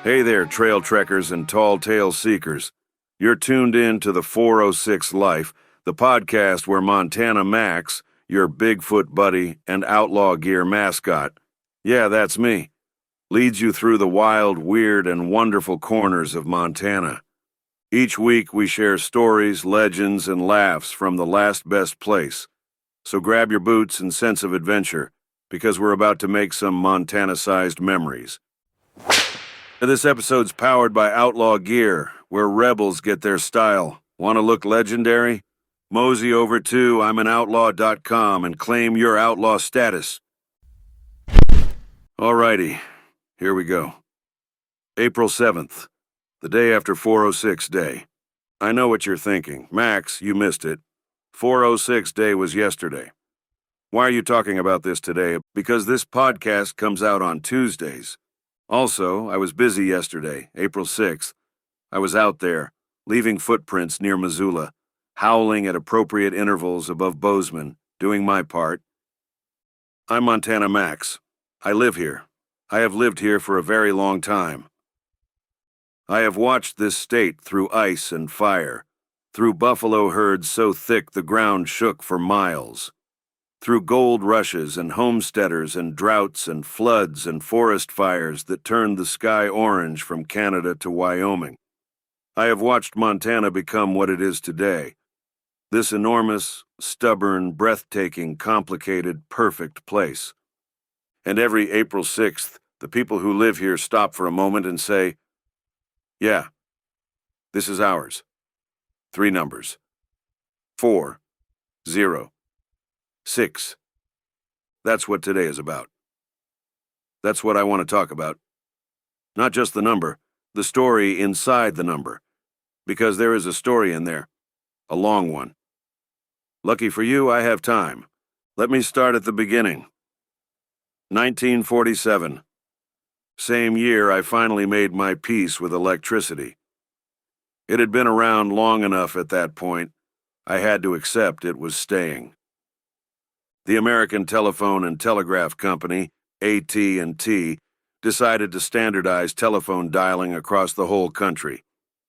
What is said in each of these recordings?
Hey there, trail trekkers and tall tale seekers. You're tuned in to the 406 Life, the podcast where Montana Max, your Bigfoot buddy and outlaw gear mascot, yeah, that's me, leads you through the wild, weird, and wonderful corners of Montana. Each week we share stories, legends, and laughs from the last best place. So grab your boots and sense of adventure, because we're about to make some Montana-sized memories. This episode's powered by Outlaw Gear, where rebels get their style. Want to look legendary? Mosey over to I'mAnOutlaw.com and claim your outlaw status. Alrighty, here we go. April 7th, the day after 406 Day. I know what you're thinking. Max, you missed it. 406 Day was yesterday. Why are you talking about this today? Because this podcast comes out on Tuesdays. Also, I was busy yesterday, April 6th. I was out there, leaving footprints near Missoula, howling at appropriate intervals above Bozeman, doing my part. I'm Montana Max. I live here. I have lived here for a very long time. I have watched this state through ice and fire, through buffalo herds so thick the ground shook for miles, through gold rushes and homesteaders and droughts and floods and forest fires that turned the sky orange from Canada to Wyoming. I have watched Montana become what it is today. This enormous, stubborn, breathtaking, complicated, perfect place. And every April 6th, the people who live here stop for a moment and say, yeah, this is ours. 3 numbers. 4, 0. 6. That's what today is about. That's what I want to talk about. Not just the number, the story inside the number. Because there is a story in there. A long one. Lucky for you, I have time. Let me start at the beginning. 1947. Same year, I finally made my peace with electricity. It had been around long enough at that point. I had to accept it was staying. The American Telephone and Telegraph Company, AT&T, decided to standardize telephone dialing across the whole country.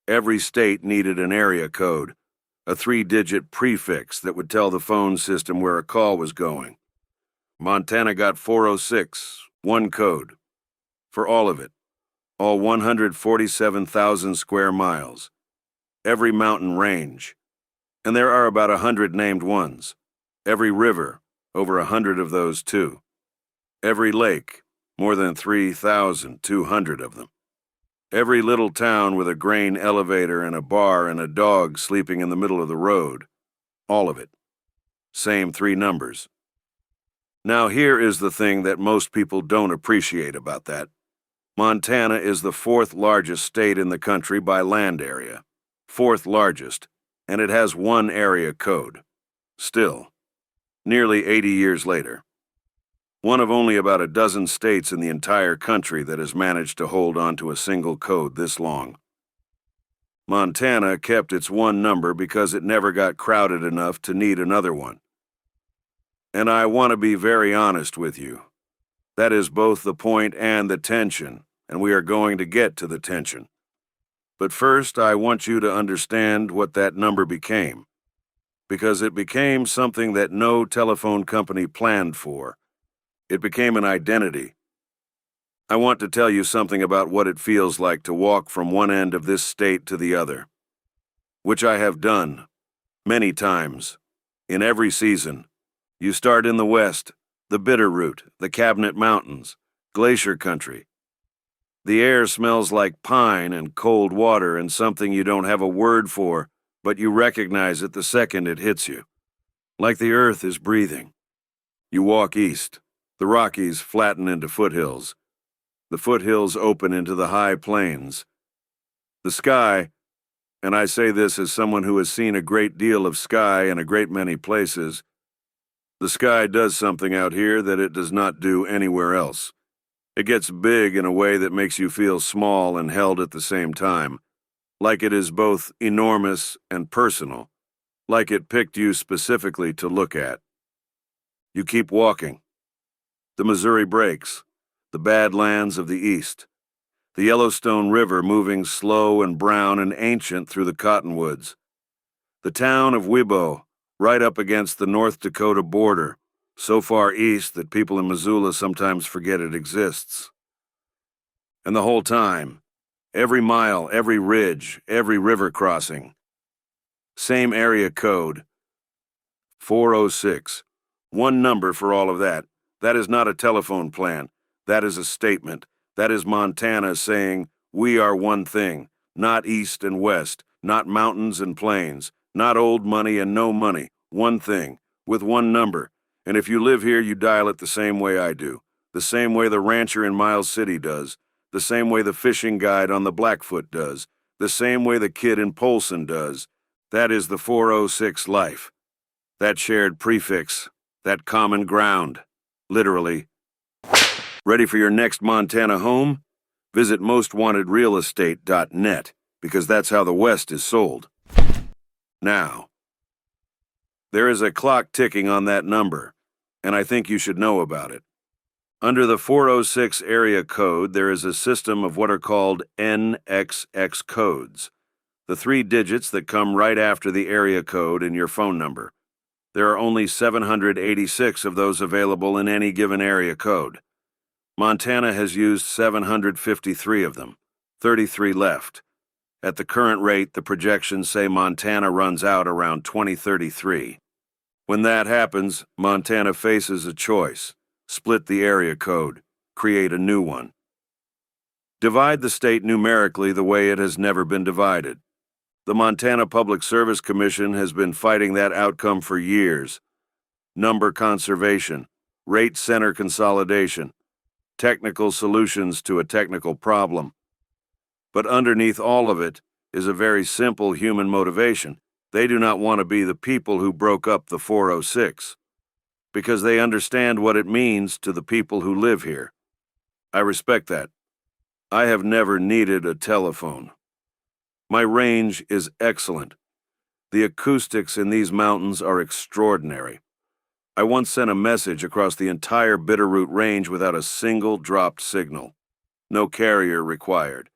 Every state needed an area code, a 3-digit prefix that would tell the phone system where a call was going. Montana got 406, one code, for all of it, all 147,000 square miles, every mountain range, and there are about 100 named ones, every river, over 100 of those too. Every lake, more than 3,200 of them. Every little town with a grain elevator and a bar and a dog sleeping in the middle of the road. All of it. Same 3 numbers. Now here is the thing that most people don't appreciate about that. Montana is the 4th largest state in the country by land area. 4th largest, and it has one area code. Still. Nearly 80 years later. One of only about a dozen states in the entire country that has managed to hold on to a single code this long. Montana kept its one number because it never got crowded enough to need another one. And I want to be very honest with you. That is both the point and the tension, and we are going to get to the tension. But first, I want you to understand what that number became. Because it became something that no telephone company planned for. It became an identity. I want to tell you something about what it feels like to walk from one end of this state to the other, which I have done many times, in every season. You start in the west, the Bitterroot, the Cabinet Mountains, glacier country. The air smells like pine and cold water and something you don't have a word for, but you recognize it the second it hits you, like the earth is breathing. You walk east. The Rockies flatten into foothills. The foothills open into the high plains. The sky, and I say this as someone who has seen a great deal of sky in a great many places, the sky does something out here that it does not do anywhere else. It gets big in a way that makes you feel small and held at the same time. Like it is both enormous and personal, like it picked you specifically to look at. You keep walking. The Missouri breaks, the Badlands of the East. the Yellowstone River moving slow and brown and ancient through the cottonwoods. The town of Wibo, right up against the North Dakota border, so far east that people in Missoula sometimes forget it exists. And the whole time, every mile, every ridge, every river crossing. Same area code, 406. One number for all of that. That is not a telephone plan. That is a statement. That is Montana saying, we are one thing, not east and west, not mountains and plains, not old money and no money, one thing, with one number. And if you live here, you dial it the same way I do, the same way the rancher in Miles City does, the same way the fishing guide on the Blackfoot does, the same way the kid in Polson does. That is the 406 life. That shared prefix, that common ground, literally. Ready for your next Montana home? Visit mostwantedrealestate.net, because that's how the West is sold. Now, there is a clock ticking on that number, and I think you should know about it. Under the 406 area code, there is a system of what are called NXX codes, the 3 digits that come right after the area code in your phone number. There are only 786 of those available in any given area code. Montana has used 753 of them, 33 left. At the current rate, the projections say Montana runs out around 2033. When that happens, Montana faces a choice: split the area code, create a new one. Divide the state numerically the way it has never been divided. The Montana Public Service Commission has been fighting that outcome for years. Number conservation, rate center consolidation, technical solutions to a technical problem. But underneath all of it is a very simple human motivation. They do not want to be the people who broke up the 406, because they understand what it means to the people who live here. I respect that. I have never needed a telephone. My range is excellent. The acoustics in these mountains are extraordinary. I once sent a message across the entire Bitterroot Range without a single dropped signal. No carrier required.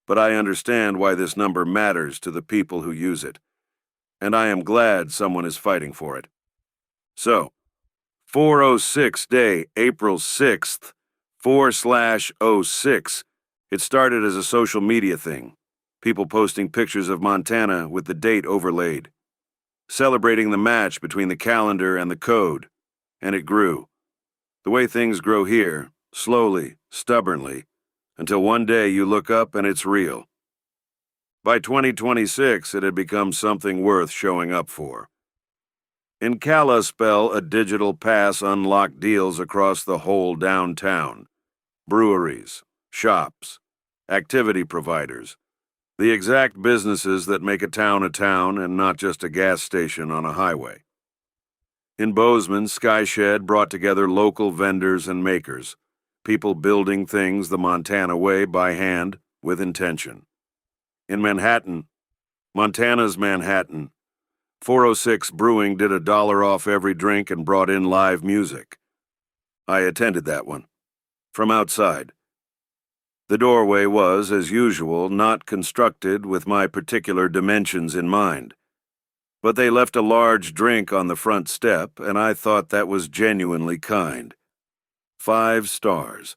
But I understand why this number matters to the people who use it. And I am glad someone is fighting for it. So, 406 day, April 6th, 4/06. It started as a social media thing. People posting pictures of Montana with the date overlaid, celebrating the match between the calendar and the code, and it grew. The way things grow here, slowly, stubbornly, until one day you look up and it's real. By 2026, it had become something worth showing up for. In Kalispell, a digital pass unlocked deals across the whole downtown. Breweries, shops, activity providers, the exact businesses that make a town and not just a gas station on a highway. In Bozeman, Skyshed brought together local vendors and makers, people building things the Montana way by hand with intention. In Manhattan, Montana's Manhattan, 406 Brewing did $1 off every drink and brought in live music. I attended that one, from outside. The doorway was, as usual, not constructed with my particular dimensions in mind. But they left a large drink on the front step, and I thought that was genuinely kind. 5 stars.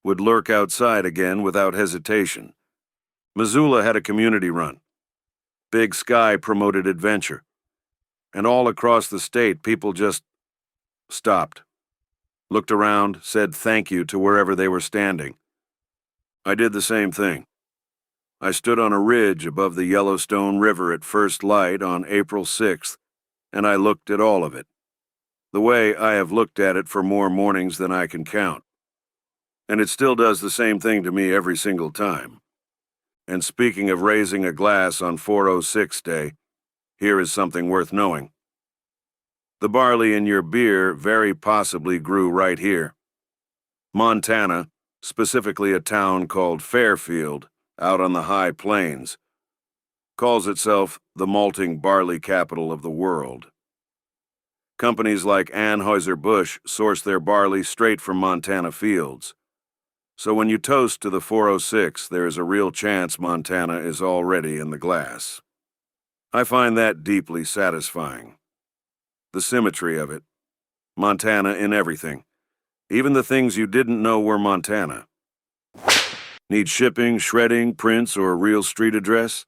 Would lurk outside again without hesitation. Missoula had a community run. Big Sky promoted adventure. And all across the state, people just stopped, looked around, said thank you to wherever they were standing. I did the same thing. I stood on a ridge above the Yellowstone River at first light on April 6th, and I looked at all of it, the way I have looked at it for more mornings than I can count. And it still does the same thing to me every single time. And speaking of raising a glass on 406 Day, here is something worth knowing. The barley in your beer very possibly grew right here. Montana, specifically a town called Fairfield, out on the high plains, calls itself the malting barley capital of the world. Companies like Anheuser-Busch source their barley straight from Montana fields. So when you toast to the 406, there is a real chance Montana is already in the glass. I find that deeply satisfying. The symmetry of it. Montana in everything. Even the things you didn't know were Montana. Need shipping, shredding, prints, or a real street address?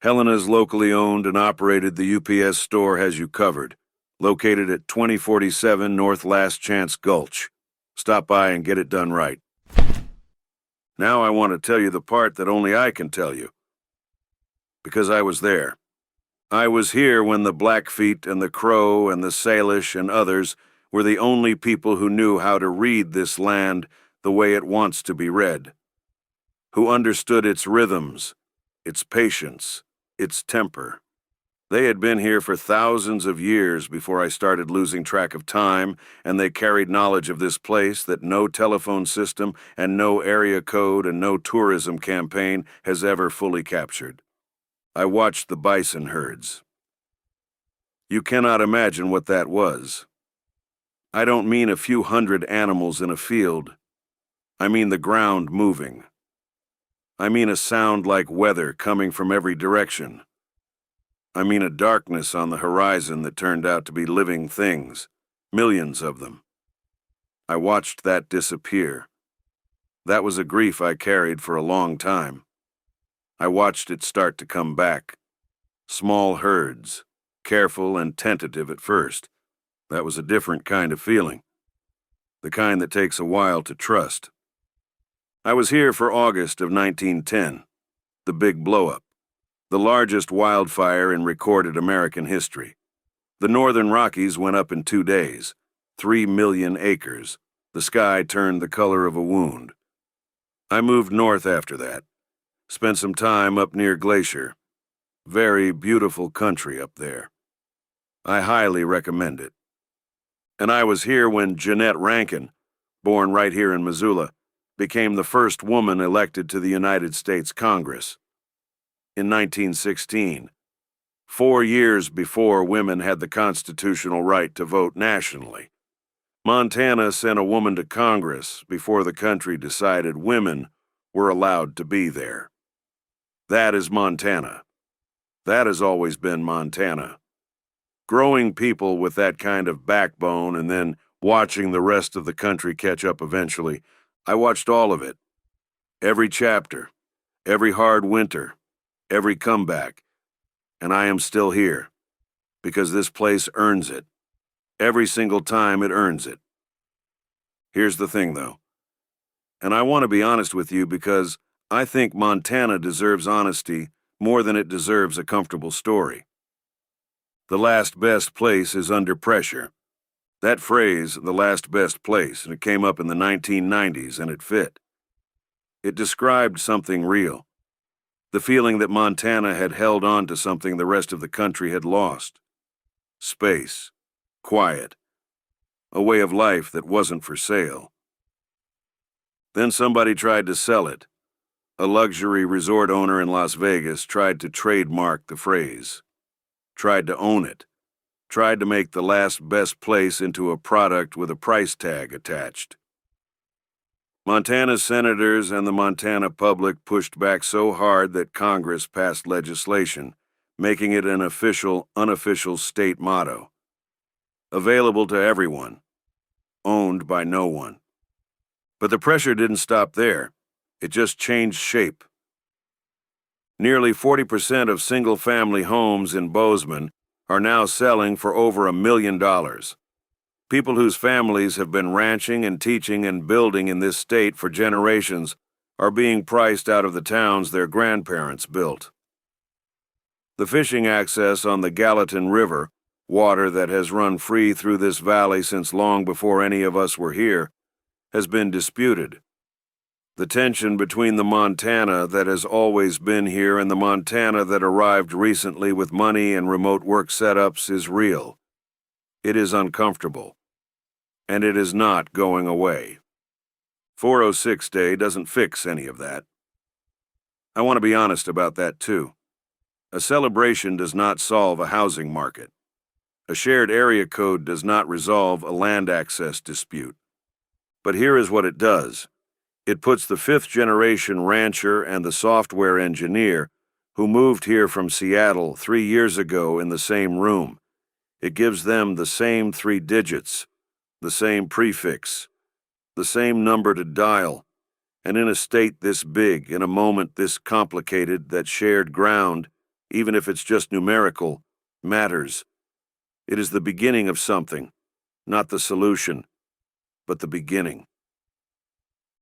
Helena's locally owned and operated the UPS store has you covered. Located at 2047 North Last Chance Gulch. Stop by and get it done right. Now I want to tell you the part that only I can tell you. Because I was there. I was here when the Blackfeet and the Crow and the Salish and others were the only people who knew how to read this land the way it wants to be read. Who understood its rhythms, its patience, its temper. They had been here for thousands of years before I started losing track of time, and they carried knowledge of this place that no telephone system and no area code and no tourism campaign has ever fully captured. I watched the bison herds. You cannot imagine what that was. I don't mean a few hundred animals in a field. I mean the ground moving. I mean a sound like weather coming from every direction. I mean a darkness on the horizon that turned out to be living things, millions of them. I watched that disappear. That was a grief I carried for a long time. I watched it start to come back. Small herds, careful and tentative at first. That was a different kind of feeling. The kind that takes a while to trust. I was here for August of 1910, the big blow-up. The largest wildfire in recorded American history. The Northern Rockies went up in 2 days, 3 million acres. The sky turned the color of a wound. I moved north after that. Spent some time up near Glacier. Very beautiful country up there. I highly recommend it. And I was here when Jeanette Rankin, born right here in Missoula, became the first woman elected to the United States Congress. In 1916, 4 years before women had the constitutional right to vote nationally. Montana sent a woman to Congress before the country decided women were allowed to be there. That is Montana. That has always been Montana. Growing people with that kind of backbone and then watching the rest of the country catch up eventually, I watched all of it. Every chapter, every hard winter, every comeback, and I am still here, because this place earns it. Every single time it earns it. Here's the thing, though, and I want to be honest with you because I think Montana deserves honesty more than it deserves a comfortable story. The last best place is under pressure. That phrase, the last best place, and it came up in the 1990s, and it fit. It described something real. The feeling that Montana had held on to something the rest of the country had lost. Space. Quiet. A way of life that wasn't for sale. Then somebody tried to sell it. A luxury resort owner in Las Vegas tried to trademark the phrase. Tried to own it. Tried to make the last best place into a product with a price tag attached. Montana's senators and the Montana public pushed back so hard that Congress passed legislation, making it an official, unofficial state motto. Available to everyone. Owned by no one. But the pressure didn't stop there. It just changed shape. Nearly 40% of single-family homes in Bozeman are now selling for over $1 million. People whose families have been ranching and teaching and building in this state for generations are being priced out of the towns their grandparents built. The fishing access on the Gallatin River, water that has run free through this valley since long before any of us were here, has been disputed. The tension between the Montana that has always been here and the Montana that arrived recently with money and remote work setups is real. It is uncomfortable. And it is not going away. 406 Day doesn't fix any of that. I want to be honest about that too. A celebration does not solve a housing market. A shared area code does not resolve a land access dispute. But here is what it does. It puts the fifth-generation rancher and the software engineer who moved here from Seattle 3 years ago in the same room. It gives them the same 3 digits, the same prefix, the same number to dial, and in a state this big, in a moment this complicated, that shared ground, even if it's just numerical, matters. It is the beginning of something, not the solution, but the beginning.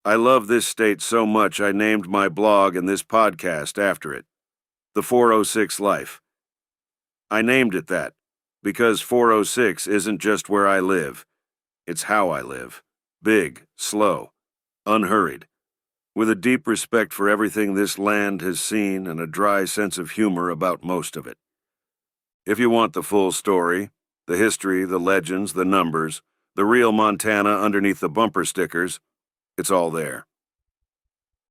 I love this state so much I named my blog and this podcast after it, The 406 Life. I named it that because 406 isn't just where I live, it's how I live. Big, slow, unhurried, with a deep respect for everything this land has seen and a dry sense of humor about most of it. If you want the full story, the history, the legends, the numbers, the real Montana underneath the bumper stickers, it's all there.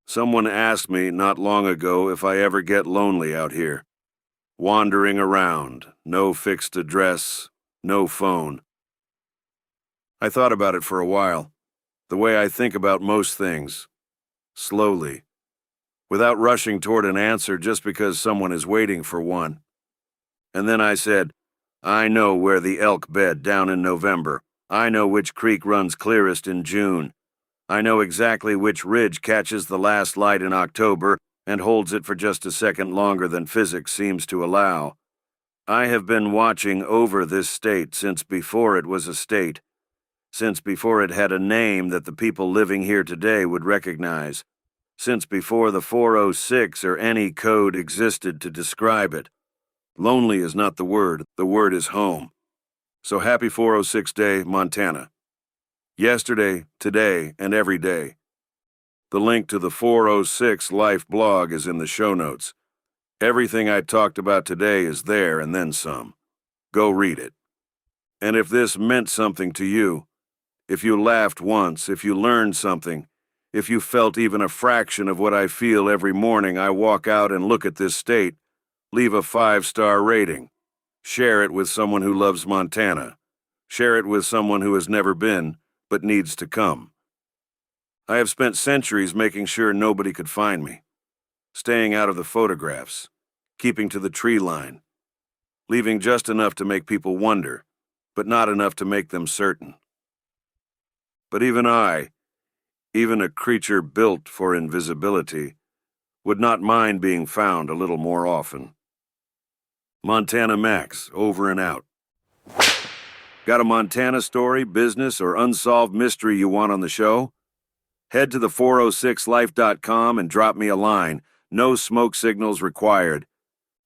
Someone asked me not long ago if I ever get lonely out here. Wandering around, no fixed address, no phone. I thought about it for a while, the way I think about most things. Slowly, without rushing toward an answer just because someone is waiting for one. And then I said, I know where the elk bed down in November. I know which creek runs clearest in June. I know exactly which ridge catches the last light in October and holds it for just a second longer than physics seems to allow. I have been watching over this state since before it was a state, since before it had a name that the people living here today would recognize, since before the 406 or any code existed to describe it. Lonely is not the word is home. So happy 406 Day, Montana. Yesterday, today, and every day. The link to the 406 Life blog is in the show notes. Everything I talked about today is there and then some. Go read it. And if this meant something to you, if you laughed once, if you learned something, if you felt even a fraction of what I feel every morning I walk out and look at this state, leave a 5-star rating. Share it with someone who loves Montana. Share it with someone who has never been, but needs to come. I have spent centuries making sure nobody could find me, staying out of the photographs, keeping to the tree line, leaving just enough to make people wonder, but not enough to make them certain. But even I, even a creature built for invisibility, would not mind being found a little more often. Montana Max, over and out. Got a Montana story, business, or unsolved mystery you want on the show? Head to the406life.com and drop me a line. No smoke signals required.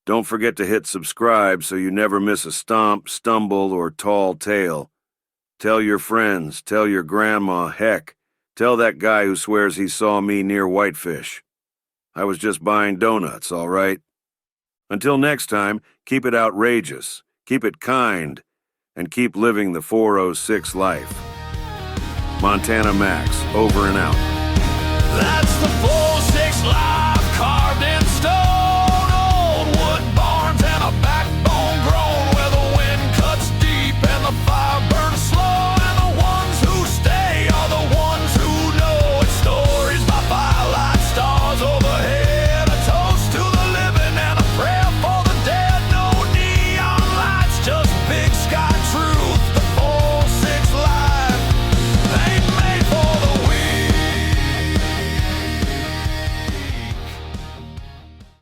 Don't forget to hit subscribe so you never miss a stomp, stumble, or tall tale. Tell your friends, tell your grandma, heck, tell that guy who swears he saw me near Whitefish. I was just buying donuts, all right? Until next time, keep it outrageous, keep it kind, and keep living the 406 life. Montana Max, over and out. That's the 406 Life car.